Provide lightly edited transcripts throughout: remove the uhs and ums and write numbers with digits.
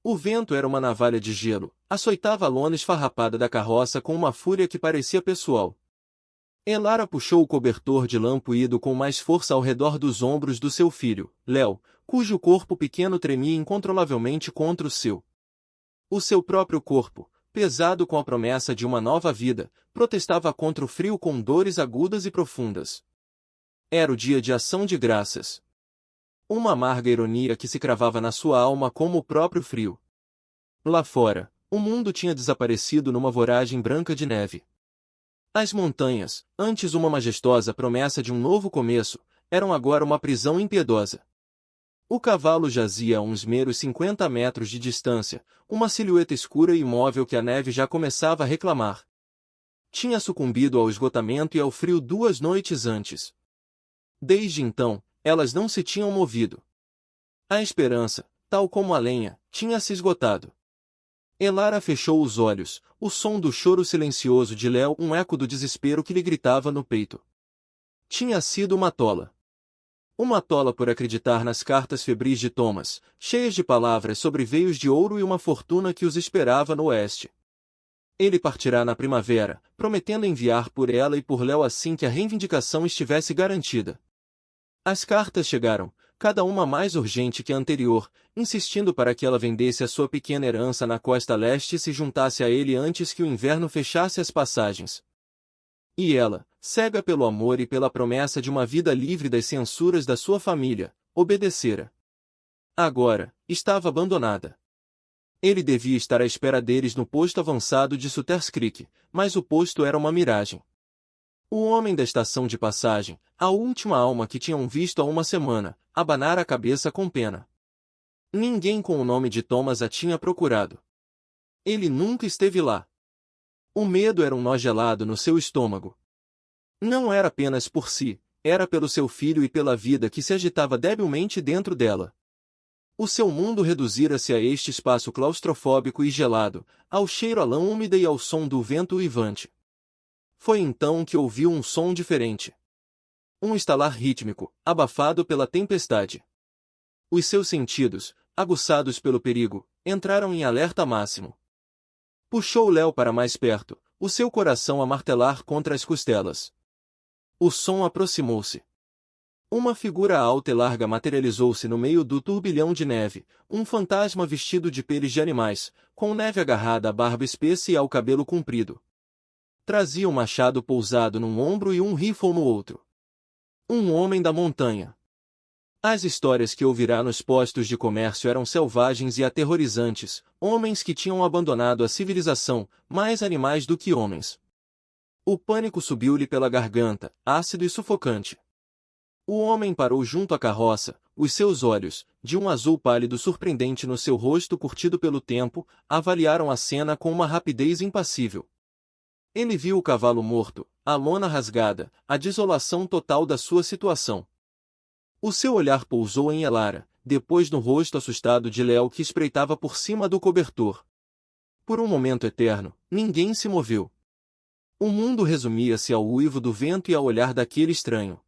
O vento era uma navalha de gelo, açoitava a lona esfarrapada da carroça com uma fúria que parecia pessoal. Elara puxou o cobertor de lã puído com mais força ao redor dos ombros do seu filho, Léo, cujo corpo pequeno tremia incontrolavelmente contra o seu. O seu próprio corpo, pesado com a promessa de uma nova vida, protestava contra o frio com dores agudas e profundas. Era o dia de ação de graças. Uma amarga ironia que se cravava na sua alma como o próprio frio. Lá fora, o mundo tinha desaparecido numa voragem branca de neve. As montanhas, antes uma majestosa promessa de um novo começo, eram agora uma prisão impiedosa. O cavalo jazia a uns meros 50 metros de distância, uma silhueta escura e imóvel que a neve já começava a reclamar. Tinha sucumbido ao esgotamento e ao frio 2 noites antes. Desde então, elas não se tinham movido. A esperança, tal como a lenha, tinha se esgotado. Elara fechou os olhos, o som do choro silencioso de Léo um eco do desespero que lhe gritava no peito. Tinha sido uma tola. Uma tola por acreditar nas cartas febris de Thomas, cheias de palavras sobre veios de ouro e uma fortuna que os esperava no oeste. Ele partirá na primavera, prometendo enviar por ela e por Léo assim que a reivindicação estivesse garantida. As cartas chegaram, cada uma mais urgente que a anterior, insistindo para que ela vendesse a sua pequena herança na costa leste e se juntasse a ele antes que o inverno fechasse as passagens. E ela, cega pelo amor e pela promessa de uma vida livre das censuras da sua família, obedecera. Agora, estava abandonada. Ele devia estar à espera deles no posto avançado de Sutter's Creek, mas o posto era uma miragem. O homem da estação de passagem, a última alma que tinham visto há uma semana, abanara a cabeça com pena. Ninguém com o nome de Thomas a tinha procurado. Ele nunca esteve lá. O medo era um nó gelado no seu estômago. Não era apenas por si, era pelo seu filho e pela vida que se agitava debilmente dentro dela. O seu mundo reduzira-se a este espaço claustrofóbico e gelado, ao cheiro a lã úmida e ao som do vento uivante. Foi então que ouviu um som diferente. Um estalar rítmico, abafado pela tempestade. Os seus sentidos, aguçados pelo perigo, entraram em alerta máximo. Puxou Léo para mais perto, o seu coração a martelar contra as costelas. O som aproximou-se. Uma figura alta e larga materializou-se no meio do turbilhão de neve, um fantasma vestido de peles de animais, com neve agarrada à barba espessa e ao cabelo comprido. Trazia um machado pousado num ombro e um rifle no outro. Um homem da montanha. As histórias que ouvirá nos postos de comércio eram selvagens e aterrorizantes, homens que tinham abandonado a civilização, mais animais do que homens. O pânico subiu-lhe pela garganta, ácido e sufocante. O homem parou junto à carroça, os seus olhos, de um azul pálido surpreendente no seu rosto curtido pelo tempo, avaliaram a cena com uma rapidez impassível. Ele viu o cavalo morto, a lona rasgada, a desolação total da sua situação. O seu olhar pousou em Elara, depois no rosto assustado de Léo que espreitava por cima do cobertor. Por um momento eterno, ninguém se moveu. O mundo resumia-se ao uivo do vento e ao olhar daquele estranho.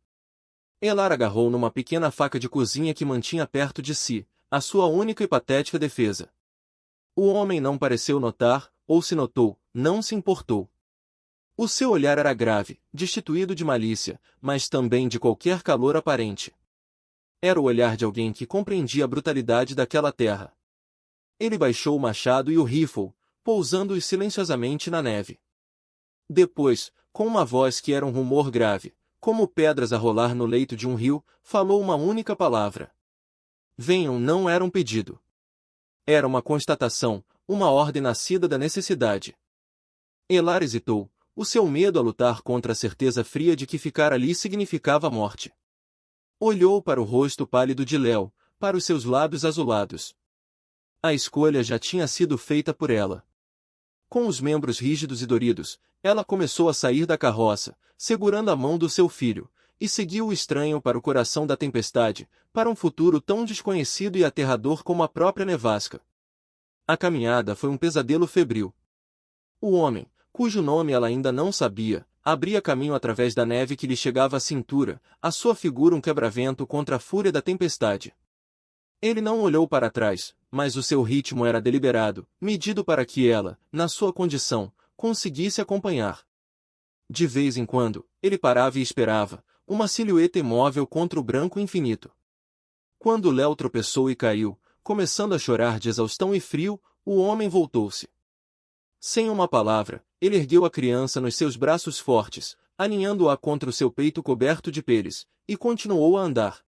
Elara agarrou numa pequena faca de cozinha que mantinha perto de si, a sua única e patética defesa. O homem não pareceu notar, ou se notou, não se importou. O seu olhar era grave, destituído de malícia, mas também de qualquer calor aparente. Era o olhar de alguém que compreendia a brutalidade daquela terra. Ele baixou o machado e o rifle, pousando-os silenciosamente na neve. Depois, com uma voz que era um rumor grave, como pedras a rolar no leito de um rio, falou uma única palavra. Venham não era um pedido. Era uma constatação, uma ordem nascida da necessidade. Elara hesitou, o seu medo a lutar contra a certeza fria de que ficar ali significava a morte. Olhou para o rosto pálido de Léo, para os seus lábios azulados. A escolha já tinha sido feita por ela. Com os membros rígidos e doridos, ela começou a sair da carroça, segurando a mão do seu filho, e seguiu o estranho para o coração da tempestade, para um futuro tão desconhecido e aterrador como a própria nevasca. A caminhada foi um pesadelo febril. O homem, cujo nome ela ainda não sabia, abria caminho através da neve que lhe chegava à cintura, a sua figura um quebra-vento contra a fúria da tempestade. Ele não olhou para trás, mas o seu ritmo era deliberado, medido para que ela, na sua condição, conseguisse acompanhar. De vez em quando, ele parava e esperava, uma silhueta imóvel contra o branco infinito. Quando Léo tropeçou e caiu, começando a chorar de exaustão e frio, o homem voltou-se. Sem uma palavra, ele ergueu a criança nos seus braços fortes, aninhando-a contra o seu peito coberto de peles, e continuou a andar.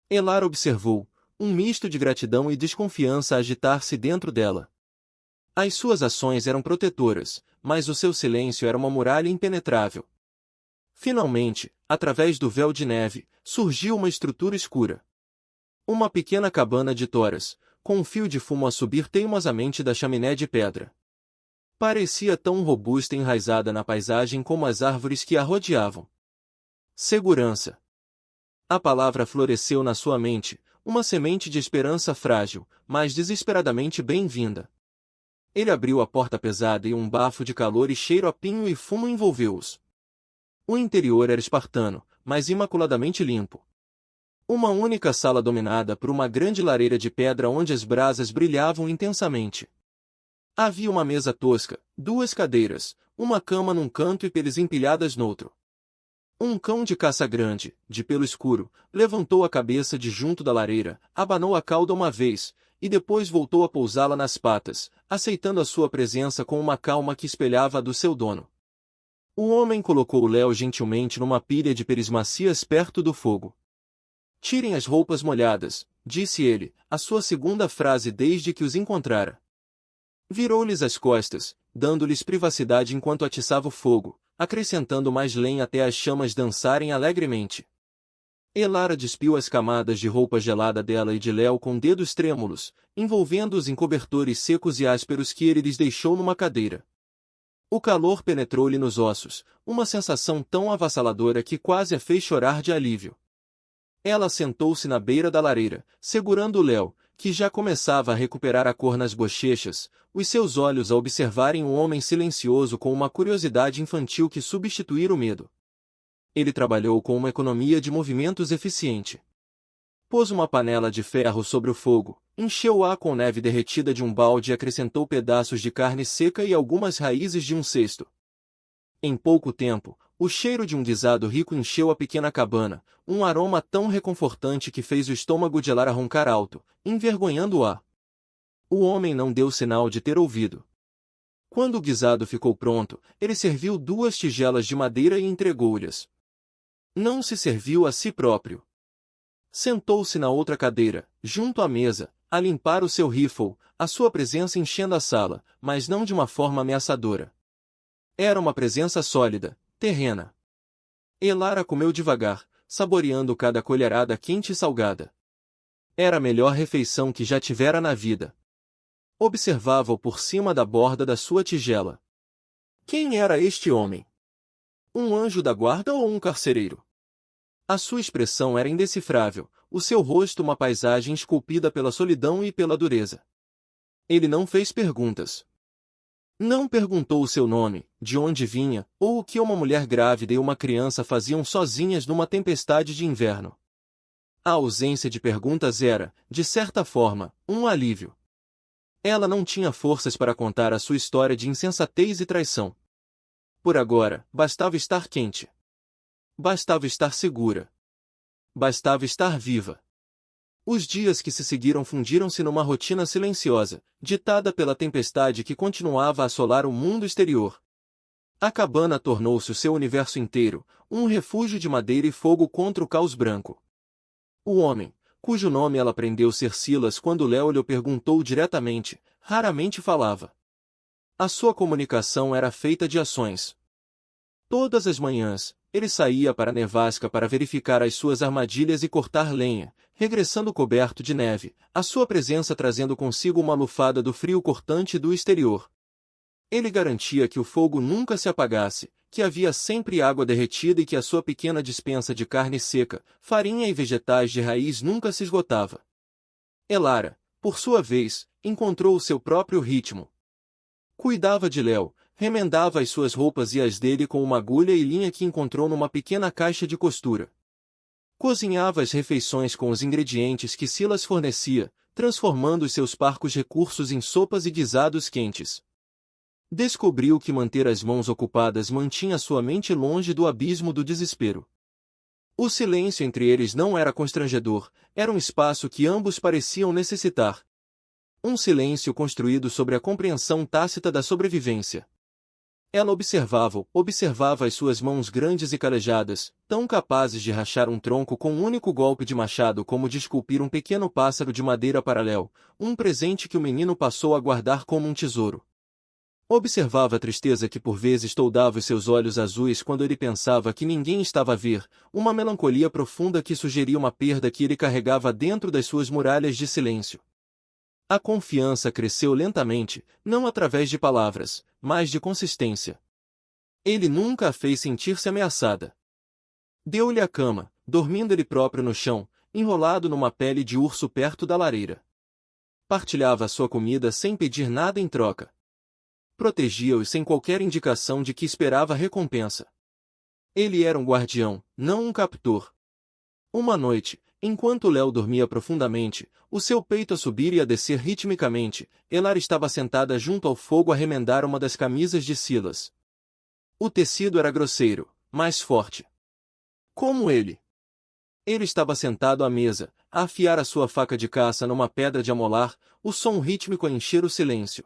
Elara observou, um misto de gratidão e desconfiança agitar-se dentro dela. As suas ações eram protetoras, mas o seu silêncio era uma muralha impenetrável. Finalmente, através do véu de neve, surgiu uma estrutura escura. Uma pequena cabana de toras, com um fio de fumo a subir teimosamente da chaminé de pedra. Parecia tão robusta e enraizada na paisagem como as árvores que a rodeavam. Segurança. A palavra floresceu na sua mente, uma semente de esperança frágil, mas desesperadamente bem-vinda. Ele abriu a porta pesada e um bafo de calor e cheiro a pinho e fumo envolveu-os. O interior era espartano, mas imaculadamente limpo. Uma única sala dominada por uma grande lareira de pedra onde as brasas brilhavam intensamente. Havia uma mesa tosca, 2 cadeiras, uma cama num canto e peles empilhadas noutro. Um cão de caça grande, de pelo escuro, levantou a cabeça de junto da lareira, abanou a cauda uma vez, e depois voltou a pousá-la nas patas, aceitando a sua presença com uma calma que espelhava a do seu dono. O homem colocou Léo gentilmente numa pilha de peles macias perto do fogo. Tirem as roupas molhadas, disse ele, a sua segunda frase desde que os encontrara. Virou-lhes as costas, dando-lhes privacidade enquanto atiçava o fogo, acrescentando mais lenha até as chamas dançarem alegremente. Elara despiu as camadas de roupa gelada dela e de Léo com dedos trêmulos, envolvendo-os em cobertores secos e ásperos que ele lhes deixou numa cadeira. O calor penetrou-lhe nos ossos, uma sensação tão avassaladora que quase a fez chorar de alívio. Ela sentou-se na beira da lareira, segurando Léo, que já começava a recuperar a cor nas bochechas, os seus olhos a observarem o homem silencioso com uma curiosidade infantil que substituíra o medo. Ele trabalhou com uma economia de movimentos eficiente. Pôs uma panela de ferro sobre o fogo, encheu-a com neve derretida de um balde e acrescentou pedaços de carne seca e algumas raízes de um cesto. Em pouco tempo, o cheiro de um guisado rico encheu a pequena cabana, um aroma tão reconfortante que fez o estômago de Elara roncar alto, envergonhando-a. O homem não deu sinal de ter ouvido. Quando o guisado ficou pronto, ele serviu 2 tigelas de madeira e entregou-lhes. Não se serviu a si próprio. Sentou-se na outra cadeira, junto à mesa, a limpar o seu rifle, a sua presença enchendo a sala, mas não de uma forma ameaçadora. Era uma presença sólida, terrena. Elara comeu devagar, saboreando cada colherada quente e salgada. Era a melhor refeição que já tivera na vida. Observava-o por cima da borda da sua tigela. Quem era este homem? Um anjo da guarda ou um carcereiro? A sua expressão era indecifrável, o seu rosto uma paisagem esculpida pela solidão e pela dureza. Ele não fez perguntas. Não perguntou o seu nome, de onde vinha, ou o que uma mulher grávida e uma criança faziam sozinhas numa tempestade de inverno. A ausência de perguntas era, de certa forma, um alívio. Ela não tinha forças para contar a sua história de insensatez e traição. Por agora, bastava estar quente. Bastava estar segura. Bastava estar viva. Os dias que se seguiram fundiram-se numa rotina silenciosa, ditada pela tempestade que continuava a assolar o mundo exterior. A cabana tornou-se o seu universo inteiro, um refúgio de madeira e fogo contra o caos branco. O homem, cujo nome ela aprendeu ser Silas quando Léo lhe perguntou diretamente, raramente falava. A sua comunicação era feita de ações. Todas as manhãs, ele saía para a nevasca para verificar as suas armadilhas e cortar lenha, regressando coberto de neve, a sua presença trazendo consigo uma lufada do frio cortante do exterior. Ele garantia que o fogo nunca se apagasse, que havia sempre água derretida e que a sua pequena despensa de carne seca, farinha e vegetais de raiz nunca se esgotava. Elara, por sua vez, encontrou o seu próprio ritmo. Cuidava de Léo, remendava as suas roupas e as dele com uma agulha e linha que encontrou numa pequena caixa de costura. Cozinhava as refeições com os ingredientes que Silas fornecia, transformando os seus parcos recursos em sopas e guisados quentes. Descobriu que manter as mãos ocupadas mantinha sua mente longe do abismo do desespero. O silêncio entre eles não era constrangedor, era um espaço que ambos pareciam necessitar. Um silêncio construído sobre a compreensão tácita da sobrevivência. Ela observava as suas mãos grandes e calejadas, tão capazes de rachar um tronco com um único golpe de machado como de esculpir um pequeno pássaro de madeira paralelo, um presente que o menino passou a guardar como um tesouro. Observava a tristeza que por vezes toldava os seus olhos azuis quando ele pensava que ninguém estava a ver, uma melancolia profunda que sugeria uma perda que ele carregava dentro das suas muralhas de silêncio. A confiança cresceu lentamente, não através de palavras, mas de consistência. Ele nunca a fez sentir-se ameaçada. Deu-lhe a cama, dormindo ele próprio no chão, enrolado numa pele de urso perto da lareira. Partilhava a sua comida sem pedir nada em troca. Protegia-os sem qualquer indicação de que esperava recompensa. Ele era um guardião, não um captor. Uma noite, enquanto Léo dormia profundamente, o seu peito a subir e a descer ritmicamente, Elar estava sentada junto ao fogo a remendar uma das camisas de Silas. O tecido era grosseiro, mas forte. Como ele. Ele estava sentado à mesa, a afiar a sua faca de caça numa pedra de amolar, o som rítmico a encher o silêncio.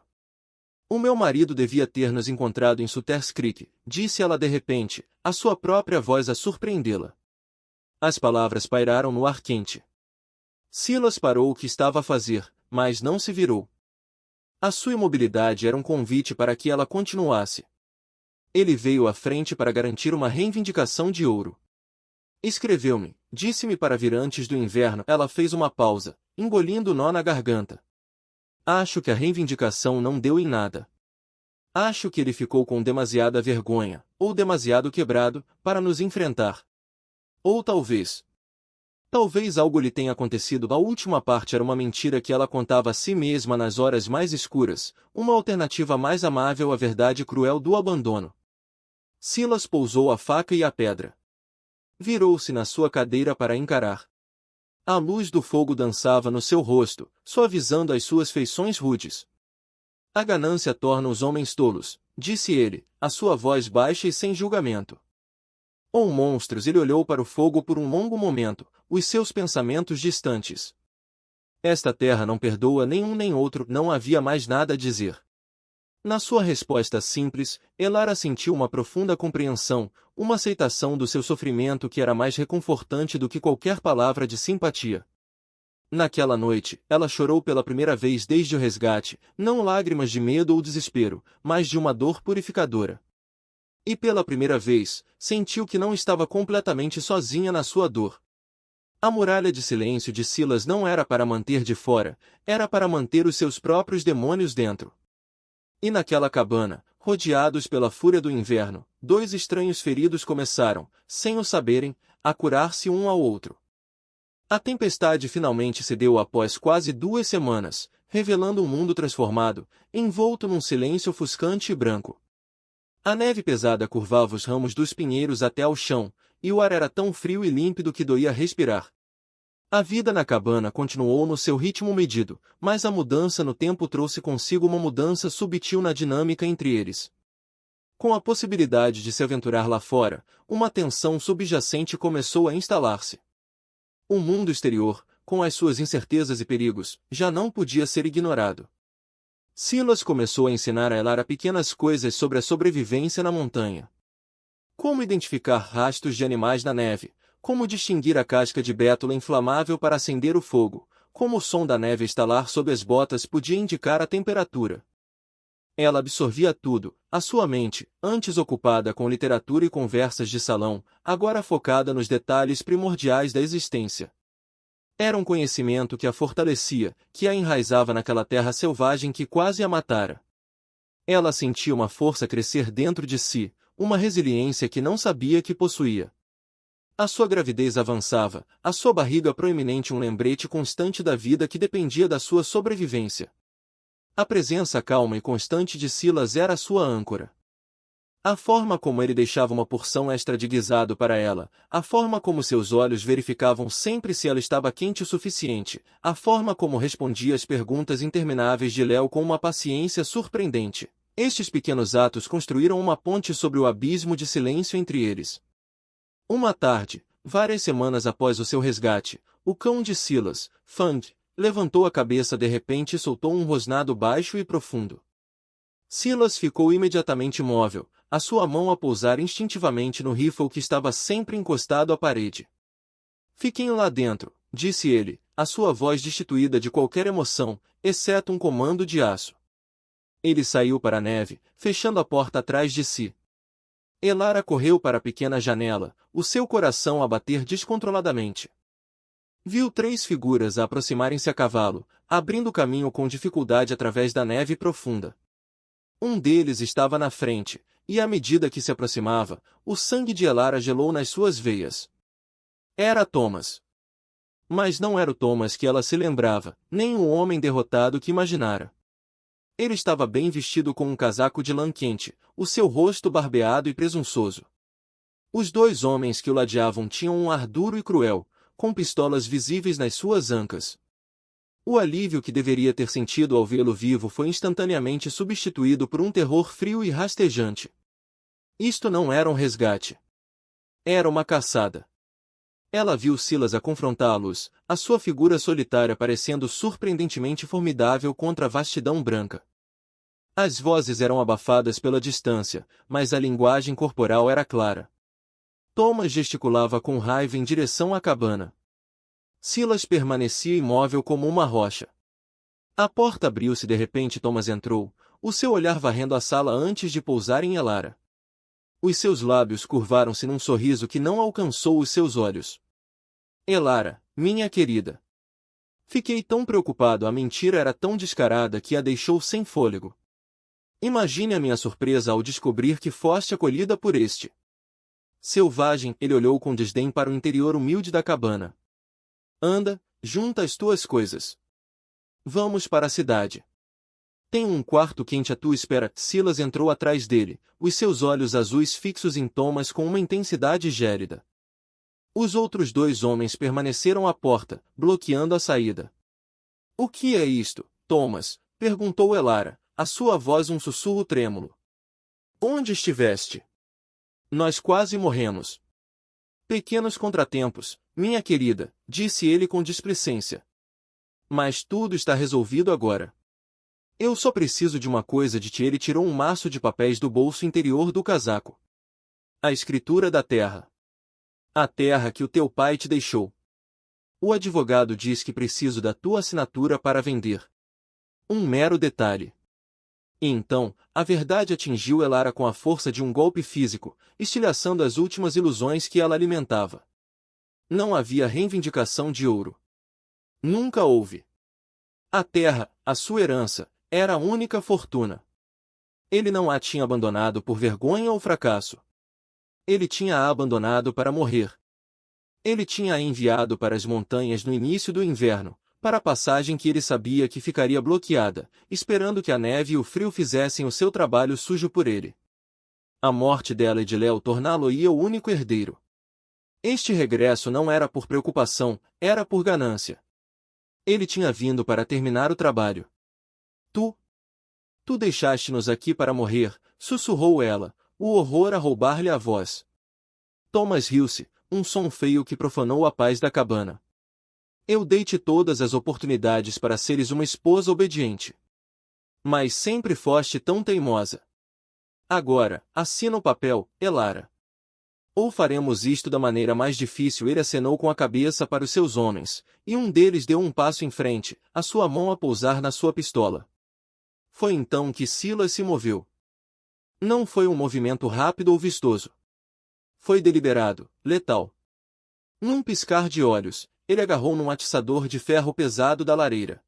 O meu marido devia ter nos encontrado em Sutter's Creek, disse ela de repente, a sua própria voz a surpreendê-la. As palavras pairaram no ar quente. Silas parou o que estava a fazer, mas não se virou. A sua imobilidade era um convite para que ela continuasse. Ele veio à frente para garantir uma reivindicação de ouro. Escreveu-me, disse-me para vir antes do inverno. Ela fez uma pausa, engolindo o nó na garganta. Acho que a reivindicação não deu em nada. Acho que ele ficou com demasiada vergonha, ou demasiado quebrado, para nos enfrentar. Ou talvez algo lhe tenha acontecido. A última parte era uma mentira que ela contava a si mesma nas horas mais escuras, uma alternativa mais amável à verdade cruel do abandono. Silas pousou a faca e a pedra. Virou-se na sua cadeira para encarar. A luz do fogo dançava no seu rosto, suavizando as suas feições rudes. A ganância torna os homens tolos, disse ele, a sua voz baixa e sem julgamento. Ou monstros. Ele olhou para o fogo por um longo momento, os seus pensamentos distantes. Esta terra não perdoa nem um nem outro, não havia mais nada a dizer. Na sua resposta simples, Elara sentiu uma profunda compreensão, uma aceitação do seu sofrimento que era mais reconfortante do que qualquer palavra de simpatia. Naquela noite, ela chorou pela primeira vez desde o resgate, não lágrimas de medo ou desespero, mas de uma dor purificadora. E pela primeira vez, sentiu que não estava completamente sozinha na sua dor. A muralha de silêncio de Silas não era para manter de fora, era para manter os seus próprios demônios dentro. E naquela cabana, rodeados pela fúria do inverno, dois estranhos feridos começaram, sem o saberem, a curar-se um ao outro. A tempestade finalmente cedeu após quase 2 semanas, revelando um mundo transformado, envolto num silêncio ofuscante e branco. A neve pesada curvava os ramos dos pinheiros até ao chão, e o ar era tão frio e límpido que doía respirar. A vida na cabana continuou no seu ritmo medido, mas a mudança no tempo trouxe consigo uma mudança subtil na dinâmica entre eles. Com a possibilidade de se aventurar lá fora, uma tensão subjacente começou a instalar-se. O mundo exterior, com as suas incertezas e perigos, já não podia ser ignorado. Silas começou a ensinar a Elara pequenas coisas sobre a sobrevivência na montanha. Como identificar rastros de animais na neve, como distinguir a casca de bétula inflamável para acender o fogo, como o som da neve estalar sob as botas podia indicar a temperatura. Ela absorvia tudo, a sua mente, antes ocupada com literatura e conversas de salão, agora focada nos detalhes primordiais da existência. Era um conhecimento que a fortalecia, que a enraizava naquela terra selvagem que quase a matara. Ela sentia uma força crescer dentro de si, uma resiliência que não sabia que possuía. A sua gravidez avançava, a sua barriga proeminente um lembrete constante da vida que dependia da sua sobrevivência. A presença calma e constante de Silas era a sua âncora. A forma como ele deixava uma porção extra de guisado para ela, a forma como seus olhos verificavam sempre se ela estava quente o suficiente, a forma como respondia às perguntas intermináveis de Léo com uma paciência surpreendente. Estes pequenos atos construíram uma ponte sobre o abismo de silêncio entre eles. Uma tarde, várias semanas após o seu resgate, o cão de Silas, Fund, levantou a cabeça de repente e soltou um rosnado baixo e profundo. Silas ficou imediatamente imóvel, a sua mão a pousar instintivamente no rifle que estava sempre encostado à parede. Fiquem lá dentro, disse ele, a sua voz destituída de qualquer emoção, exceto um comando de aço. Ele saiu para a neve, fechando a porta atrás de si. Elara correu para a pequena janela, o seu coração a bater descontroladamente. Viu 3 figuras a aproximarem-se a cavalo, abrindo caminho com dificuldade através da neve profunda. Um deles estava na frente, e à medida que se aproximava, o sangue de Elara gelou nas suas veias. Era Thomas. Mas não era o Thomas que ela se lembrava, nem o homem derrotado que imaginara. Ele estava bem vestido com um casaco de lã quente, o seu rosto barbeado e presunçoso. Os 2 homens que o ladeavam tinham um ar duro e cruel, com pistolas visíveis nas suas ancas. O alívio que deveria ter sentido ao vê-lo vivo foi instantaneamente substituído por um terror frio e rastejante. Isto não era um resgate. Era uma caçada. Ela viu Silas a confrontá-los, a sua figura solitária parecendo surpreendentemente formidável contra a vastidão branca. As vozes eram abafadas pela distância, mas a linguagem corporal era clara. Thomas gesticulava com raiva em direção à cabana. Silas permanecia imóvel como uma rocha. A porta abriu-se de repente e Thomas entrou, o seu olhar varrendo a sala antes de pousar em Elara. Os seus lábios curvaram-se num sorriso que não alcançou os seus olhos. Elara, minha querida. Fiquei tão preocupado, a mentira era tão descarada que a deixou sem fôlego. Imagine a minha surpresa ao descobrir que foste acolhida por este selvagem. Ele olhou com desdém para o interior humilde da cabana. Anda, junta as tuas coisas. Vamos para a cidade. Tenho um quarto quente à tua espera. Silas entrou atrás dele, os seus olhos azuis fixos em Thomas com uma intensidade gélida. Os outros 2 homens permaneceram à porta, bloqueando a saída. O que é isto, Thomas? Perguntou Elara, a sua voz um sussurro trêmulo. Onde estiveste? Nós quase morremos. Pequenos contratempos, minha querida, disse ele com displicência. Mas tudo está resolvido agora. Eu só preciso de uma coisa de ti. Ele tirou um maço de papéis do bolso interior do casaco. A escritura da terra. A terra que o teu pai te deixou. O advogado diz que preciso da tua assinatura para vender. Um mero detalhe. E então, a verdade atingiu Elara com a força de um golpe físico, estilhaçando as últimas ilusões que ela alimentava. Não havia reivindicação de ouro. Nunca houve. A terra, a sua herança, era a única fortuna. Ele não a tinha abandonado por vergonha ou fracasso. Ele tinha-a abandonado para morrer. Ele tinha-a enviado para as montanhas no início do inverno, para a passagem que ele sabia que ficaria bloqueada, esperando que a neve e o frio fizessem o seu trabalho sujo por ele. A morte dela e de Léo torná-lo-ia o único herdeiro. Este regresso não era por preocupação, era por ganância. Ele tinha vindo para terminar o trabalho. Tu deixaste-nos aqui para morrer, sussurrou ela, o horror a roubar-lhe a voz. Thomas riu-se, um som feio que profanou a paz da cabana. Eu dei-te todas as oportunidades para seres uma esposa obediente. Mas sempre foste tão teimosa. Agora, assina o papel, Elara. Ou faremos isto da maneira mais difícil. Ele acenou com a cabeça para os seus homens, e um deles deu um passo em frente, a sua mão a pousar na sua pistola. Foi então que Silas se moveu. Não foi um movimento rápido ou vistoso. Foi deliberado, letal. Num piscar de olhos, ele agarrou num atiçador de ferro pesado da lareira.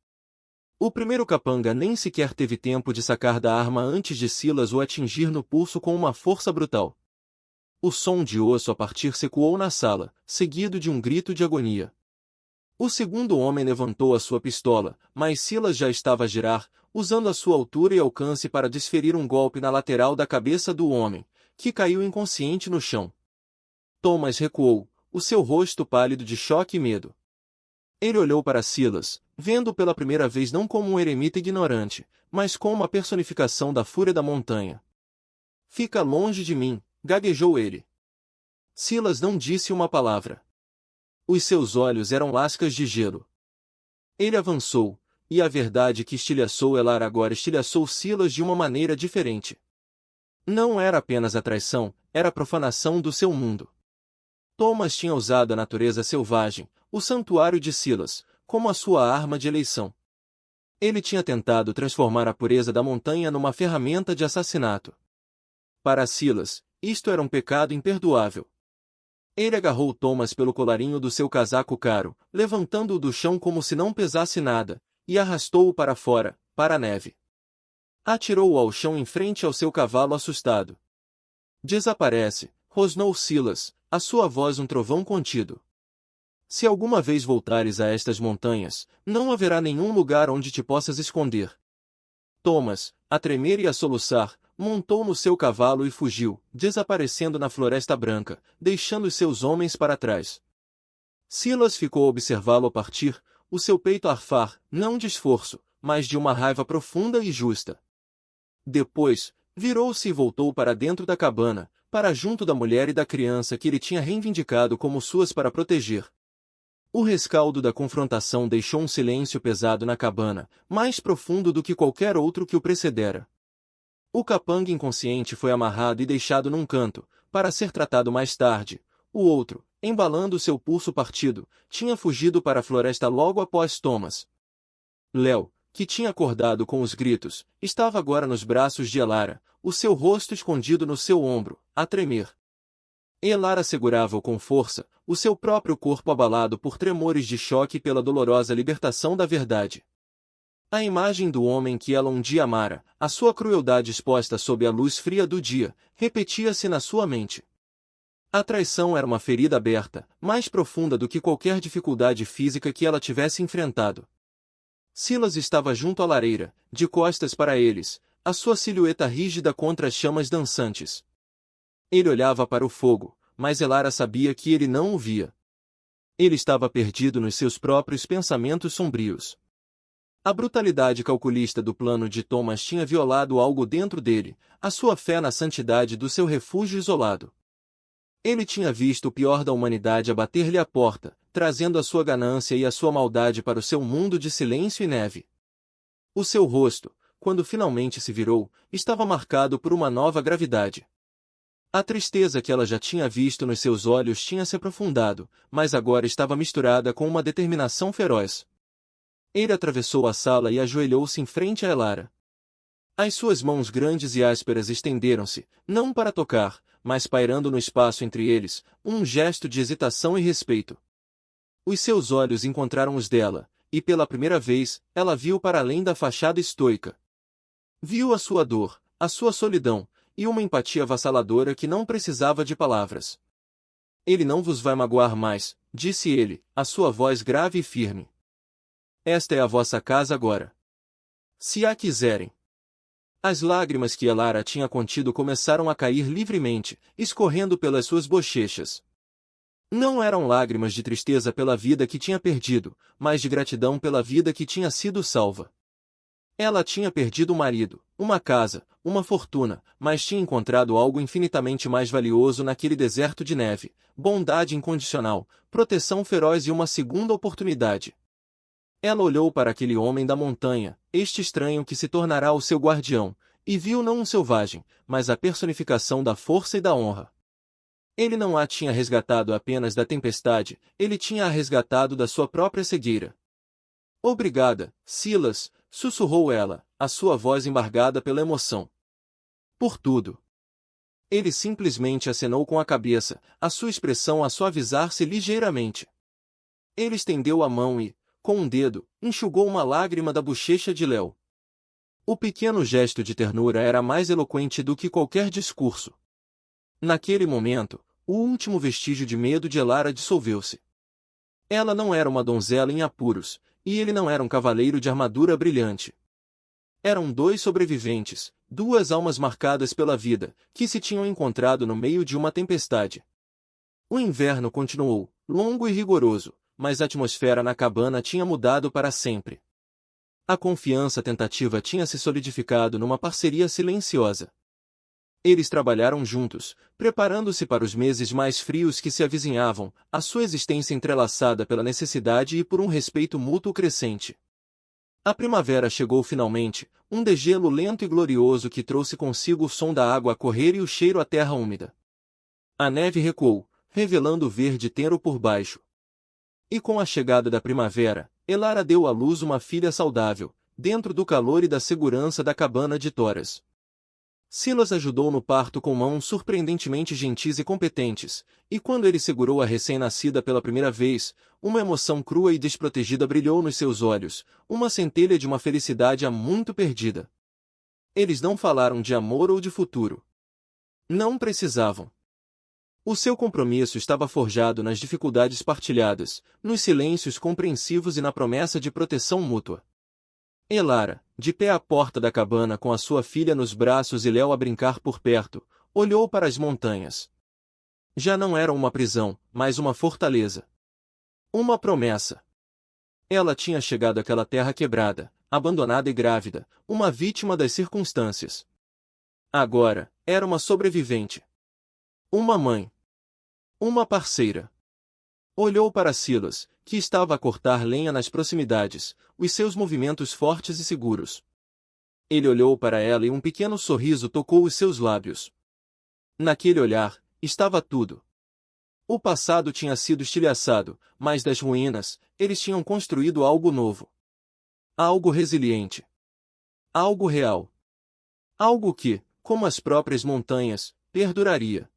O primeiro capanga nem sequer teve tempo de sacar da arma antes de Silas o atingir no pulso com uma força brutal. O som de osso a partir ecoou na sala, seguido de um grito de agonia. O segundo homem levantou a sua pistola, mas Silas já estava a girar, usando a sua altura e alcance para desferir um golpe na lateral da cabeça do homem, que caiu inconsciente no chão. Thomas recuou, o seu rosto pálido de choque e medo. Ele olhou para Silas, vendo pela primeira vez não como um eremita ignorante, mas como uma personificação da fúria da montanha. Fica longe de mim, gaguejou ele. Silas não disse uma palavra. Os seus olhos eram lascas de gelo. Ele avançou, e a verdade que estilhaçou Elara agora estilhaçou Silas de uma maneira diferente. Não era apenas a traição, era a profanação do seu mundo. Thomas tinha usado a natureza selvagem, o santuário de Silas, como a sua arma de eleição. Ele tinha tentado transformar a pureza da montanha numa ferramenta de assassinato. Para Silas, isto era um pecado imperdoável. Ele agarrou Thomas pelo colarinho do seu casaco caro, levantando-o do chão como se não pesasse nada, e arrastou-o para fora, para a neve. Atirou-o ao chão em frente ao seu cavalo assustado. Desaparece, rosnou Silas, a sua voz um trovão contido. Se alguma vez voltares a estas montanhas, não haverá nenhum lugar onde te possas esconder. Thomas, a tremer e a soluçar, montou no seu cavalo e fugiu, desaparecendo na floresta branca, deixando os seus homens para trás. Silas ficou a observá-lo partir, o seu peito a arfar, não de esforço, mas de uma raiva profunda e justa. Depois, virou-se e voltou para dentro da cabana, para junto da mulher e da criança que ele tinha reivindicado como suas para proteger. O rescaldo da confrontação deixou um silêncio pesado na cabana, mais profundo do que qualquer outro que o precedera. O capanga inconsciente foi amarrado e deixado num canto, para ser tratado mais tarde. O outro, embalando seu pulso partido, tinha fugido para a floresta logo após Thomas. Léo, que tinha acordado com os gritos, estava agora nos braços de Elara, o seu rosto escondido no seu ombro, a tremer. Elara segurava-o com força, o seu próprio corpo abalado por tremores de choque pela dolorosa libertação da verdade. A imagem do homem que ela um dia amara, a sua crueldade exposta sob a luz fria do dia, repetia-se na sua mente. A traição era uma ferida aberta, mais profunda do que qualquer dificuldade física que ela tivesse enfrentado. Silas estava junto à lareira, de costas para eles, a sua silhueta rígida contra as chamas dançantes. Ele olhava para o fogo, mas Elara sabia que ele não o via. Ele estava perdido nos seus próprios pensamentos sombrios. A brutalidade calculista do plano de Thomas tinha violado algo dentro dele, a sua fé na santidade do seu refúgio isolado. Ele tinha visto o pior da humanidade abater-lhe a porta, trazendo a sua ganância e a sua maldade para o seu mundo de silêncio e neve. O seu rosto, quando finalmente se virou, estava marcado por uma nova gravidade. A tristeza que ela já tinha visto nos seus olhos tinha se aprofundado, mas agora estava misturada com uma determinação feroz. Ele atravessou a sala e ajoelhou-se em frente a Elara. As suas mãos grandes e ásperas estenderam-se, não para tocar, mas pairando no espaço entre eles, um gesto de hesitação e respeito. Os seus olhos encontraram os dela, e pela primeira vez, ela viu para além da fachada estoica. Viu a sua dor, a sua solidão, e uma empatia avassaladora que não precisava de palavras. Ele não vos vai magoar mais, disse ele, a sua voz grave e firme. Esta é a vossa casa agora. Se a quiserem. As lágrimas que Elara tinha contido começaram a cair livremente, escorrendo pelas suas bochechas. Não eram lágrimas de tristeza pela vida que tinha perdido, mas de gratidão pela vida que tinha sido salva. Ela tinha perdido um marido, uma casa, uma fortuna, mas tinha encontrado algo infinitamente mais valioso naquele deserto de neve: bondade incondicional, proteção feroz e uma segunda oportunidade. Ela olhou para aquele homem da montanha, este estranho que se tornará o seu guardião, e viu não um selvagem, mas a personificação da força e da honra. Ele não a tinha resgatado apenas da tempestade, ele tinha a resgatado da sua própria cegueira. Obrigada, Silas, sussurrou ela, a sua voz embargada pela emoção. Por tudo. Ele simplesmente acenou com a cabeça, a sua expressão a suavizar-se ligeiramente. Ele estendeu a mão e, com um dedo, enxugou uma lágrima da bochecha de Léo. O pequeno gesto de ternura era mais eloquente do que qualquer discurso. Naquele momento, o último vestígio de medo de Elara dissolveu-se. Ela não era uma donzela em apuros, e ele não era um cavaleiro de armadura brilhante. Eram dois sobreviventes, duas almas marcadas pela vida, que se tinham encontrado no meio de uma tempestade. O inverno continuou, longo e rigoroso, mas a atmosfera na cabana tinha mudado para sempre. A confiança tentativa tinha se solidificado numa parceria silenciosa. Eles trabalharam juntos, preparando-se para os meses mais frios que se avizinhavam, a sua existência entrelaçada pela necessidade e por um respeito mútuo crescente. A primavera chegou finalmente, um degelo lento e glorioso que trouxe consigo o som da água a correr e o cheiro à terra úmida. A neve recuou, revelando o verde tenro por baixo. E com a chegada da primavera, Elara deu à luz uma filha saudável, dentro do calor e da segurança da cabana de toras. Silas ajudou no parto com mãos surpreendentemente gentis e competentes, e quando ele segurou a recém-nascida pela primeira vez, uma emoção crua e desprotegida brilhou nos seus olhos, uma centelha de uma felicidade há muito perdida. Eles não falaram de amor ou de futuro. Não precisavam. O seu compromisso estava forjado nas dificuldades partilhadas, nos silêncios compreensivos e na promessa de proteção mútua. Elara, de pé à porta da cabana com a sua filha nos braços e Léo a brincar por perto, olhou para as montanhas. Já não era uma prisão, mas uma fortaleza. Uma promessa. Ela tinha chegado àquela terra quebrada, abandonada e grávida, uma vítima das circunstâncias. Agora, era uma sobrevivente. Uma mãe. Uma parceira. Olhou para Silas, que estava a cortar lenha nas proximidades, os seus movimentos fortes e seguros. Ele olhou para ela e um pequeno sorriso tocou os seus lábios. Naquele olhar, estava tudo. O passado tinha sido estilhaçado, mas das ruínas, eles tinham construído algo novo. Algo resiliente. Algo real. Algo que, como as próprias montanhas, perduraria.